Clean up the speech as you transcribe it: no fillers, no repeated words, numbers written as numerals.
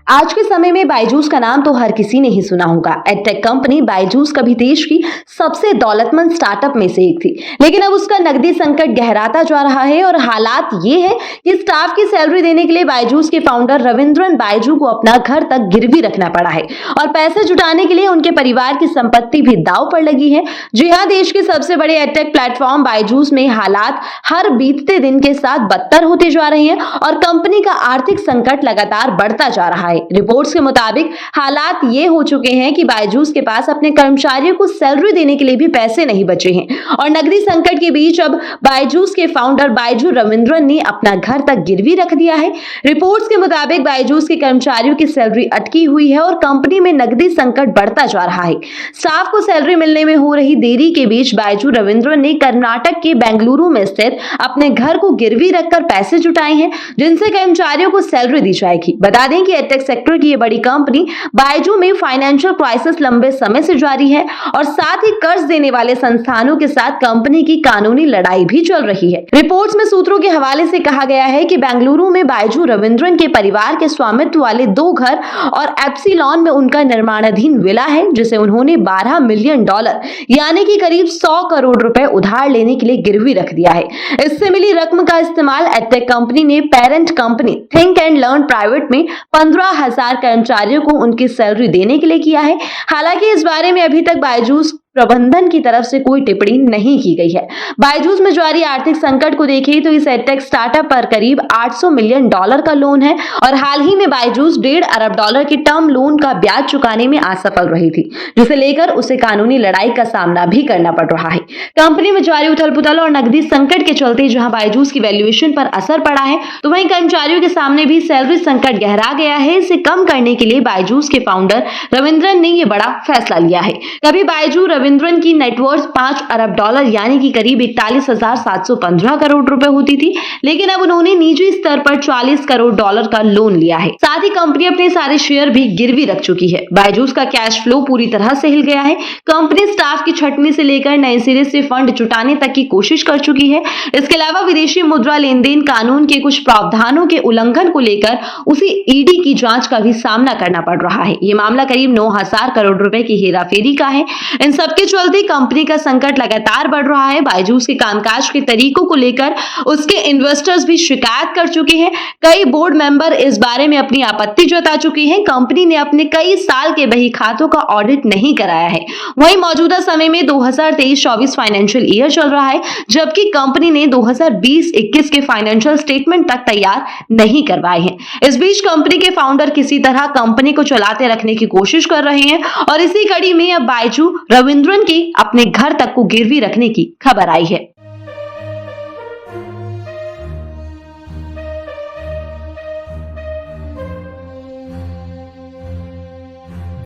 आज के समय में बायजूस का नाम तो हर किसी ने ही सुना होगा। एडटेक कंपनी बायजूस कभी देश की सबसे दौलतमंद स्टार्टअप में से एक थी, लेकिन अब उसका नकदी संकट गहराता जा रहा है और हालात ये है कि स्टाफ की सैलरी देने के लिए बायजूस के फाउंडर रविंद्रन बायजू को अपना घर तक गिरवी रखना पड़ा है और पैसे जुटाने के लिए उनके परिवार की संपत्ति भी दांव पर लगी है। जी हाँ, देश के सबसे बड़े एडटेक प्लेटफॉर्म बायजूस में हालात हर बीतते दिन के साथ बदतर होते जा रहे हैं और कंपनी का आर्थिक संकट लगातार बढ़ता जा रहा है। रिपोर्ट्स के मुताबिक हालात ये हो चुके हैं कि बायजूस के पास अपने कर्मचारियों को सैलरी देने के लिए भी पैसे नहीं बचे हैं और नकदी संकट के बीच अब बायजूस के फाउंडर बायजू रविंद्रन ने अपना घर तक गिरवी रख दिया है। रिपोर्ट्स के मुताबिक बायजूस के कर्मचारियों की सैलरी अटकी हुई है और कंपनी में नकदी संकट बढ़ता जा रहा है। स्टाफ को सैलरी मिलने में हो रही देरी के बीच बायजू रविंद्रन ने कर्नाटक के बेंगलुरु में स्थित अपने घर को गिरवी रखकर पैसे जुटाए हैं, जिनसे कर्मचारियों को सैलरी दी जाएगी। बता दें कि एडटेक सेक्टर की ये बड़ी कंपनी बायजू में फाइनेंशियल क्राइसिस लंबे समय से जारी है और साथ ही कर्ज देने वाले संस्थानों के साथ कंपनी की कानूनी लड़ाई भी चल रही है। रिपोर्ट्स में सूत्रों के हवाले से कहा गया है कि बेंगलुरु में बायजू रविंद्रन के परिवार के स्वामित्व वाले 2 घर और एप्सिलॉन में उनका निर्माणाधीन विला है, जिसे उन्होंने $12 मिलियन यानी कि करीब 100 करोड़ रुपए उधार लेने के लिए गिरवी रख दिया है। इससे मिली रकम का इस्तेमाल एडटेक कंपनी ने parent company think and learn private में 15,000 कर्मचारियों को उनकी सैलरी देने के लिए किया है। हालांकि इस बारे में अभी तक बायजूस प्रबंधन की तरफ से कोई टिप्पणी नहीं की गई है। बायजूस में जारी आर्थिक संकट को देखें तो इस एडटेक स्टार्टअप पर करीब $800 मिलियन का लोन है और हाल ही में बायजूस $1.5 अरब के टर्म लोन का ब्याज चुकाने में असफल रही थी, जिसे लेकर उसे कानूनी लड़ाई का सामना भी करना पड़ रहा है। कंपनी में जारी उथल-पुथल और नकदी संकट के चलते जहां बायजूस की वैल्यूएशन पर असर पड़ा है, तो वहीं कर्मचारियों के सामने भी सैलरी संकट गहरा गया है। इसे कम करने के लिए बायजूस के फाउंडर रविंद्रन ने यह बड़ा फैसला लिया है। कभी बायजू रविंद्रन की नेटवर्थ $5 अरब यानी कि करीब 41,715 करोड़ रुपए होती थी, लेकिन अब उन्होंने निजी स्तर पर $40 करोड़ का लोन लिया है। साथ ही कंपनी अपने सारे शेयर भी गिरवी रख चुकी है। बायजूस का कैश फ्लो पूरी तरह से हिल गया है। कंपनी स्टाफ की छंटनी से लेकर नए सिरे से फंड जुटाने तक की कोशिश कर चुकी है। इसके अलावा विदेशी मुद्रा लेन देन कानून के कुछ प्रावधानों के उल्लंघन को लेकर उसे ईडी की जांच का भी सामना करना पड़ रहा है। ये मामला करीब 9,000 करोड़ रुपए की हेराफेरी का है। इन सबके चलते कंपनी का संकट लगातार बढ़ रहा है। बायजूस के कामकाज के तरीकों को लेकर उसके इन्वेस्टर्स भी शिकायत कर चुके हैं। कई बोर्ड मेंबर इस बारे में अपनी आपत्ति जता चुके हैं। कंपनी ने अपने कई साल के बही खातों का ऑडिट नहीं कराया है। वहीं मौजूदा समय में 2023-24 फाइनेंशियल ईयर चल रहा है, जबकि कंपनी ने 2020-21 के फाइनेंशियल स्टेटमेंट तक तैयार नहीं करवाए हैं। इस बीच कंपनी के फाउंडर किसी तरह कंपनी को चलाते रखने की कोशिश कर रहे हैं और इसी कड़ी में अब बायजू रविंद्रन के अपने घर तक को गिरवी रखने की खबर आई है।